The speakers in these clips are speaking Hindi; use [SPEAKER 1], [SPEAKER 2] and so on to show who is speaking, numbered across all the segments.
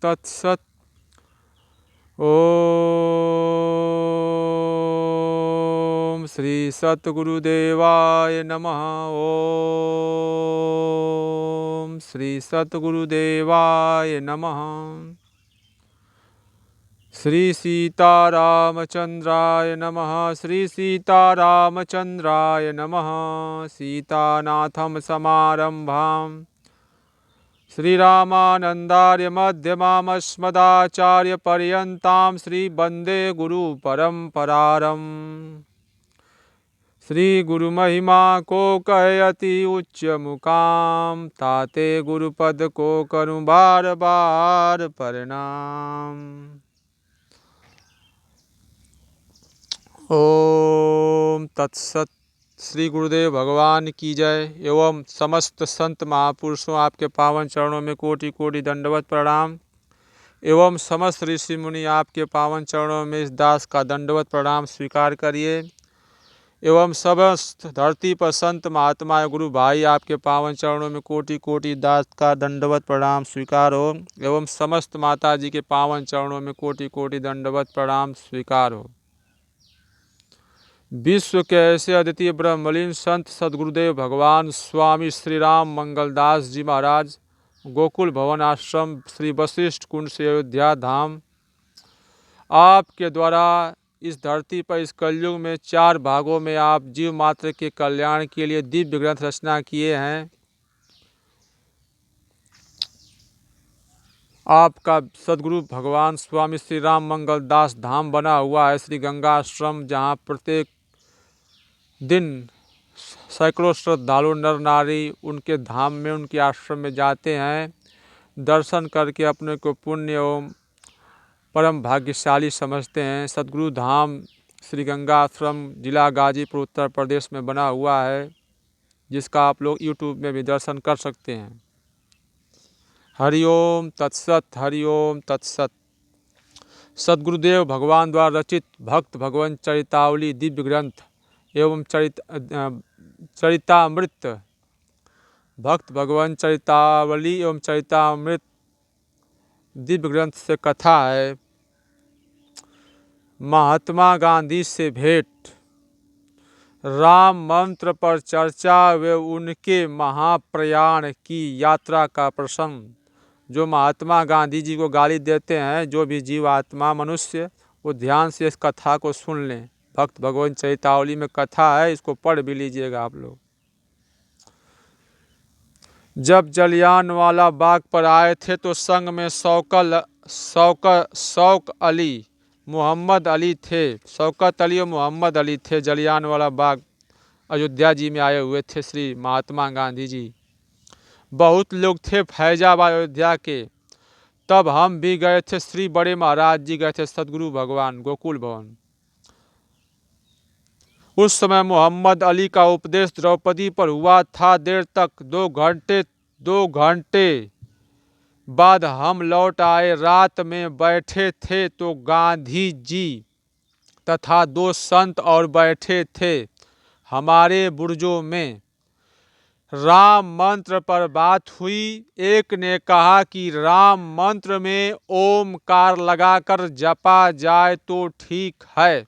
[SPEAKER 1] तत्सत्। ओम श्री सतगुरुदेवाय नमः। ओम श्री सतगुरुदेवाय नमः। श्री सीतारामचंद्राय नमः। श्री सीतारामचंद्राय नमः। सीतानाथं समारंभाम् श्रीरामानंदार्य मध्यमामस्मदाचार्य पर्यन्तां श्री वंदे गुरु परंपरारम्। श्री गुरु महिमा को कहयति उच्च मुकाम, ताते गुरुपद को करूं बार बार प्रणाम। ओम तत्सत। श्री गुरुदेव भगवान की जय। एवं समस्त संत महापुरुषों आपके पावन चरणों में कोटि कोटि दंडवत प्रणाम। एवं समस्त ऋषि मुनि आपके पावन चरणों में इस दास का दंडवत प्रणाम स्वीकार करिए। एवं समस्त धरती पर संत महात्मा गुरु भाई आपके पावन चरणों में कोटि कोटि दास का दंडवत प्रणाम स्वीकार हो। एवं समस्त माता जी के पावन चरणों में कोटि कोटि दंडवत प्रणाम स्वीकार हो। विश्व के ऐसे अद्वितीय ब्रह्मलीन संत सदगुरुदेव भगवान स्वामी श्री राम मंगलदास जी महाराज, गोकुल भवन आश्रम, श्री वशिष्ठ कुंड से अयोध्या धाम, आपके द्वारा इस धरती पर इस कलयुग में 4 भागों में आप जीव मात्र के कल्याण के लिए दिव्य ग्रंथ रचना किए हैं। आपका सदगुरु भगवान स्वामी श्री राम मंगलदास धाम बना हुआ है श्री गंगा आश्रम, जहाँ प्रत्येक दिन सैकड़ों श्रद्धालु नर नारी उनके धाम में, उनके आश्रम में जाते हैं। दर्शन करके अपने को पुण्य एवं परम भाग्यशाली समझते हैं। सदगुरु धाम श्री गंगा आश्रम जिला गाजीपुर उत्तर प्रदेश में बना हुआ है, जिसका आप लोग यूट्यूब में भी दर्शन कर सकते हैं। हरिओम तत्सत। हरिओम तत्सत। सदगुरुदेव भगवान द्वारा रचित भक्त भगवान चरितावली दिव्य ग्रंथ एवं चरितामृत, भक्त भगवान चरितावली एवं चरितामृत दिव्य ग्रंथ से कथा है। महात्मा गांधी से भेंट, राम मंत्र पर चर्चा व उनके महाप्रयाण की यात्रा का प्रसंग। जो महात्मा गांधी जी को गाली देते हैं, जो भी जीवात्मा मनुष्य, वो ध्यान से इस कथा को सुन लें। भक्त भगवान चरितावली में कथा है, इसको पढ़ भी लीजिएगा आप लोग। जब जलियांवाला बाग पर आए थे तो संग में शौकत अली, मोहम्मद अली थे। शौकत अली और मोहम्मद अली थे। जलियांवाला बाग अयोध्या जी में आए हुए थे श्री महात्मा गांधी जी। बहुत लोग थे फैजाबाद अयोध्या के। तब हम भी गए थे, श्री बड़े महाराज जी गए थे, सदगुरु भगवान गोकुल भवन। उस समय मोहम्मद अली का उपदेश द्रौपदी पर हुआ था देर तक। 2 घंटे बाद हम लौट आए। रात में बैठे थे तो गांधी जी तथा 2 संत और बैठे थे हमारे बुर्जों में। राम मंत्र पर बात हुई। एक ने कहा कि राम मंत्र में ओमकार लगाकर जपा जाए तो ठीक है।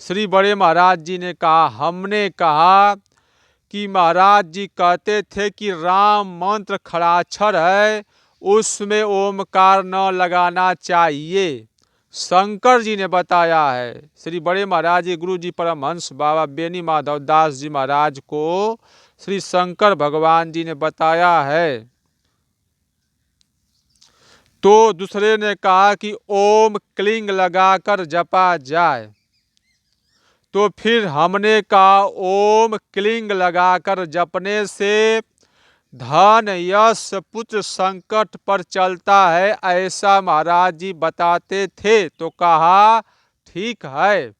[SPEAKER 1] श्री बड़े महाराज जी ने कहा, हमने कहा कि महाराज जी कहते थे कि राम मंत्र खड़ाक्षर है, उसमें ओमकार न लगाना चाहिए। शंकर जी ने बताया है। श्री बड़े महाराज जी गुरु जी परमहंस बाबा बेनी माधव दास जी महाराज को श्री शंकर भगवान जी ने बताया है। तो दूसरे ने कहा कि ओम क्लिंग लगाकर जपा जाए। तो फिर हमने कहा ओम क्लिंग लगाकर जपने से धन यश पुत्र संकट पर चलता है, ऐसा महाराज जी बताते थे। तो कहा ठीक है।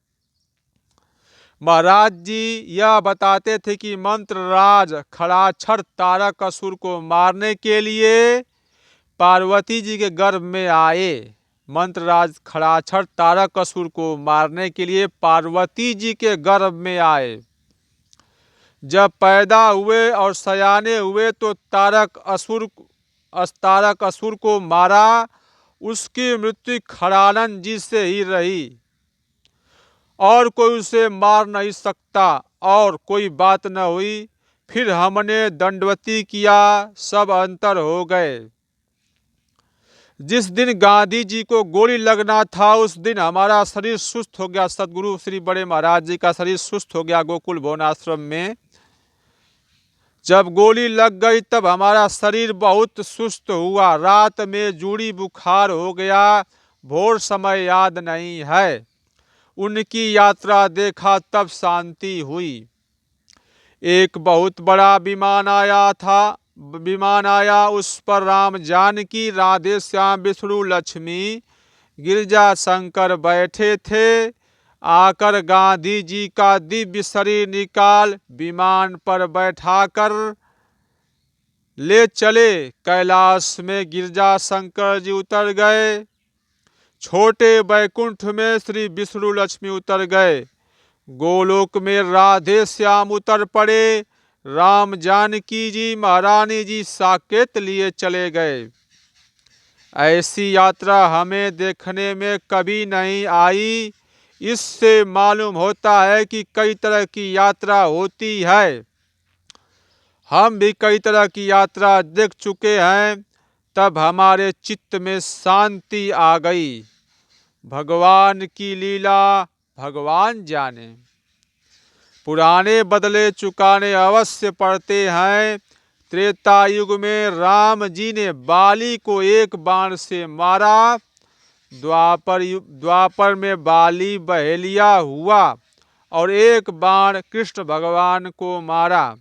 [SPEAKER 1] महाराज जी यह बताते थे कि मंत्रराज खड़ाक्षर तारक असुर को मारने के लिए पार्वती जी के गर्भ में आए। मंत्रराज खड़ाक्षर तारक असुर को मारने के लिए पार्वती जी के गर्भ में आए। जब पैदा हुए और सयाने हुए तो तारक असुर को मारा उसकी मृत्यु खड़ानंद जी से ही रही, और कोई उसे मार नहीं सकता, और कोई बात न हुई। फिर हमने दंडवती किया, सब अंतर हो गए। जिस दिन गांधी जी को गोली लगना था उस दिन हमारा शरीर सुस्त हो गया। सदगुरु श्री बड़े महाराज जी का शरीर सुस्त हो गया गोकुल भवन आश्रम में। जब गोली लग गई तब हमारा शरीर बहुत सुस्त हुआ, रात में जूड़ी बुखार हो गया, भोर समय याद नहीं है। उनकी यात्रा देखा तब शांति हुई। एक बहुत बड़ा विमान आया, उस पर राम जानकी, राधे श्याम, विष्णु, लक्ष्मी, गिरजा शंकर बैठे थे। आकर गांधी जी का दिव्य शरीर निकाल विमान पर बैठाकर ले चले। कैलाश में गिरजा शंकर जी उतर गए, छोटे बैकुंठ में श्री विष्णु लक्ष्मी उतर गए, गोलोक में राधे श्याम उतर पड़े, राम जानकी जी महारानी जी साकेत लिए चले गए। ऐसी यात्रा हमें देखने में कभी नहीं आई। इससे मालूम होता है कि कई तरह की यात्रा होती है। हम भी कई तरह की यात्रा देख चुके हैं, तब हमारे चित्त में शांति आ गई। भगवान की लीला भगवान जाने, पुराने बदले चुकाने अवश्य पड़ते हैं। त्रेता युग में राम जी ने बाली को एक बाण से मारा, द्वापर में बाली बहेलिया हुआ और एक बाण कृष्ण भगवान को मारा।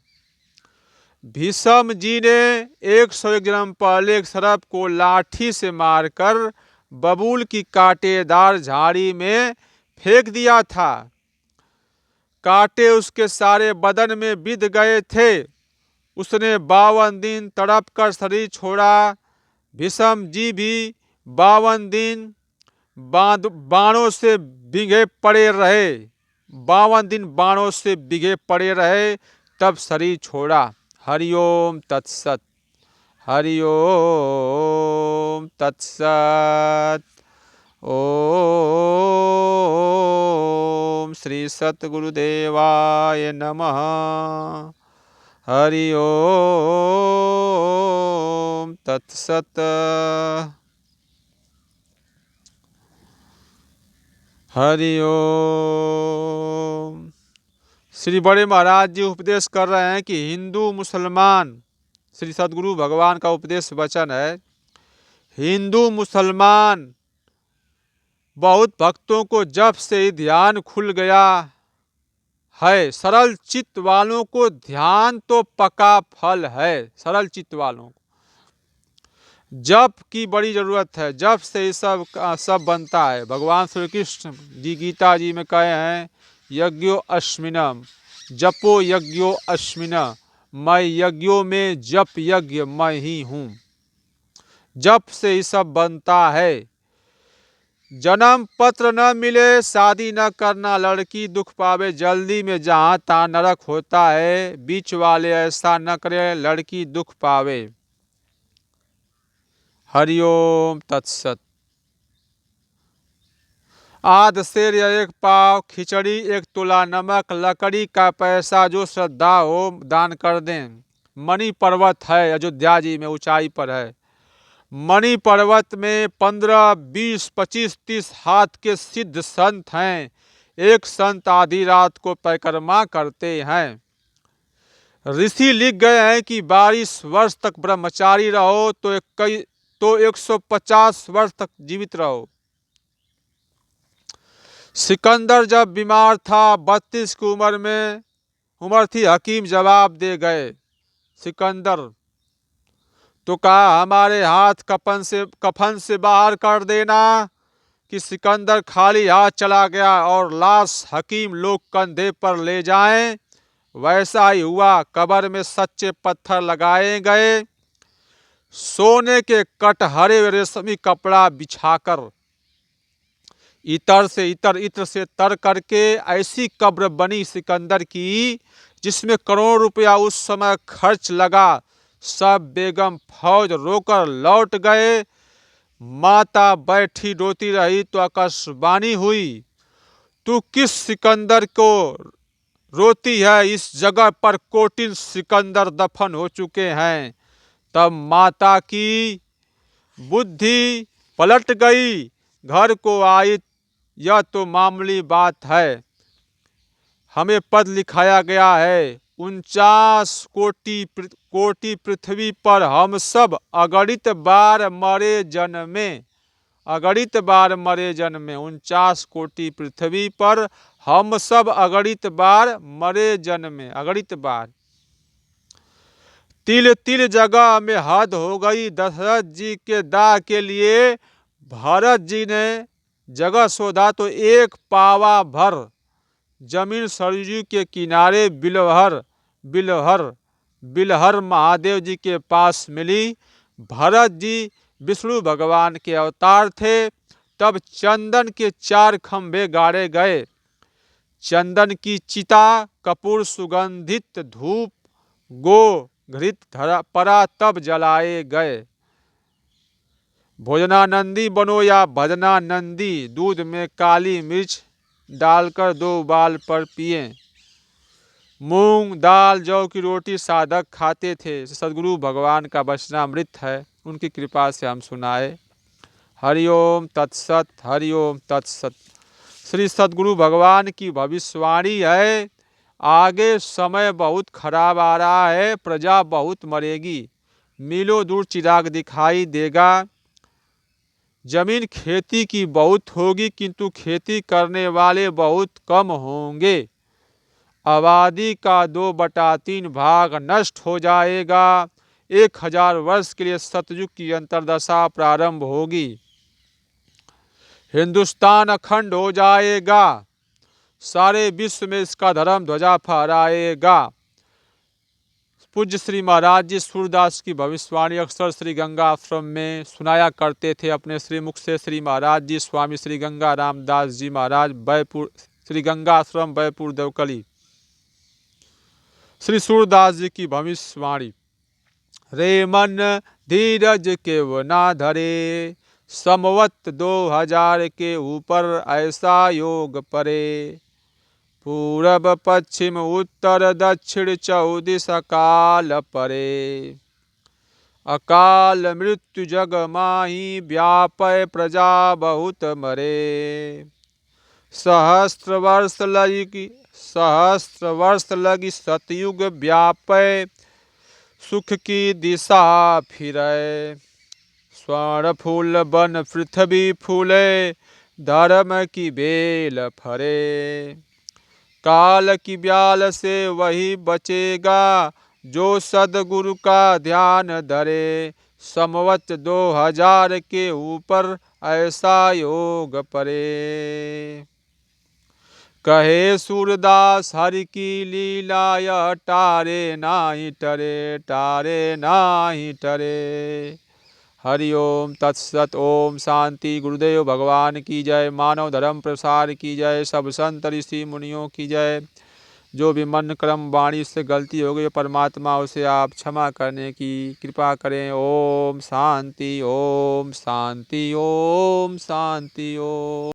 [SPEAKER 1] भीष्म जी ने 101 जन्म पहले एक सर्प को लाठी से मारकर बबूल की कांटेदार झाड़ी में फेंक दिया था। कांटे उसके सारे बदन में बिध गए थे। उसने 52 दिन तड़प कर शरीर छोड़ा। भीष्म जी भी 52 दिन बाणों से बिघे पड़े रहे, 52 दिन बाणों से बिघे पड़े रहे, तब शरीर छोड़ा। हरिओम तत्सत, हरिओम तत्सत। ओम श्री सतगुरुदेवाय नमः। हरिओम तत्सत। हरिओम। श्री बड़े महाराज जी उपदेश कर रहे हैं कि हिंदू मुसलमान, श्री सदगुरु भगवान का उपदेश वचन है, हिंदू मुसलमान बहुत भक्तों को जब से ही ध्यान खुल गया है। सरल चित्त वालों को ध्यान तो पक्का फल है। सरल चित्त वालों को जप की बड़ी जरूरत है, जप से ही सब बनता है। भगवान श्री कृष्ण जी गीता जी में कहे हैं, यज्ञो अस्मिनम, जपो यज्ञो अस्मिन, मैं यज्ञों में जप यज्ञ मैं ही हूँ। जप से ही सब बनता है। जन्म पत्र न मिले, शादी न करना, लड़की दुख पावे, जल्दी में जहाँ तहाँ नरक होता है। बीच वाले ऐसा न करे, लड़की दुख पावे। हरिओम तत्सत। आध शेर या 1 पाव खिचड़ी, 1 तोला नमक, लकड़ी का पैसा जो श्रद्धा हो दान कर दें। मणि पर्वत है अयोध्या जी में, ऊंचाई पर है। मणि पर्वत में 15, 20, 25, 30 हाथ के सिद्ध संत हैं। एक संत आधी रात को परिक्रमा करते हैं। ऋषि लिख गए हैं कि 22 वर्ष तक ब्रह्मचारी रहो तो 150 वर्ष तक जीवित रहो। सिकंदर जब बीमार था, 32 की उम्र थी, हकीम जवाब दे गए। सिकंदर तो कहा हमारे हाथ कफन से बाहर कर देना, कि सिकंदर खाली हाथ चला गया और लाश हकीम लोग कंधे पर ले जाएं। वैसा ही हुआ। कब्र में सच्चे पत्थर लगाए गए, सोने के कटहरे रेशमी कपड़ा बिछाकर, इत्र से तर करके ऐसी कब्र बनी सिकंदर की जिसमें करोड़ रुपया उस समय खर्च लगा। सब बेगम फौज रोकर लौट गए। माता बैठी रोती रही तो आकाशवाणी हुई, तू किस सिकंदर को रोती है, इस जगह पर कोटिन सिकंदर दफन हो चुके हैं। तब माता की बुद्धि पलट गई, घर को आई, यह तो मामूली बात है। हमें पद लिखाया गया है, 49 कोटि पृथ्वी पर हम सब अगणित बार मरे जन्मे, अगणित बार मरे जन्मे। 49 कोटि पृथ्वी पर हम सब अगणित बार मरे जन्मे, अगणित बार। तिल तिल जगह में हद हो गई दशरथ जी के दाह के लिए। भरत जी ने जगह शोधा तो एक पावा भर जमीन सरयू के किनारे बिलहर बिलहर बिलहर महादेव जी के पास मिली। भरत जी विष्णु भगवान के अवतार थे। तब चंदन के 4 खंभे गाड़े गए, चंदन की चिता, कपूर, सुगंधित धूप, गो घृत परा तब जलाए गए। भोजनानंदी बनो या भजनानंदी, दूध में काली मिर्च डालकर 2 उबाल पर पिए। मूंग दाल जौ की रोटी साधक खाते थे। सदगुरु भगवान का वचनामृत है, उनकी कृपा से हम सुनाए। हरिओम तत्सत, हरिओम तत्सत। श्री सदगुरु भगवान की भविष्यवाणी है, आगे समय बहुत खराब आ रहा है, प्रजा बहुत मरेगी, मीलों दूर चिराग दिखाई देगा। जमीन खेती की बहुत होगी किंतु खेती करने वाले बहुत कम होंगे। आबादी का 2/3 भाग नष्ट हो जाएगा। 1000 वर्ष के लिए सतयुग की अंतर्दशा प्रारंभ होगी। हिंदुस्तान अखंड हो जाएगा, सारे विश्व में इसका धर्म ध्वजा फहराएगा। पूज्य श्री महाराज जी सूरदास की भविष्यवाणी अक्सर श्री गंगा आश्रम में सुनाया करते थे अपने श्री मुख से। श्री महाराज जी स्वामी श्री गंगा रामदास जी महाराज, बैपुर, श्री गंगा आश्रम, बैपुर देवकली। श्री सूरदास जी की भविष्यवाणी। रे मन धीरज के वो ना धरे, समवत 2000 के ऊपर ऐसा योग परे। पूरब पश्चिम उत्तर दक्षिण 14 अकाल परे। अकाल मृत्यु जग माही, व्यापय प्रजा बहुत मरे। सहस्त्र वर्ष लगी सतयुग व्यापय, सुख की दिशा फिरे। स्वर्ण फूल बन पृथ्वी फूले, धर्म की बेल फरे। काल की ब्याल से वही बचेगा, जो सदगुरु का ध्यान धरे। समवत 2000 के ऊपर ऐसा योग परे। कहे सूरदास हरि की लीला, यह टारे नाही टरे, टारे नाही टरे। हरिओम तत्सत। ओम शांति। गुरुदेव भगवान की जय। मानव धर्म प्रसार की जय। सब संत ऋषि मुनियों की जय। जो भी मन कर्म वाणी से गलती हो गई परमात्मा उसे आप क्षमा करने की कृपा करें। ओम शांति, ओम शांति, ओम शांति, ओम।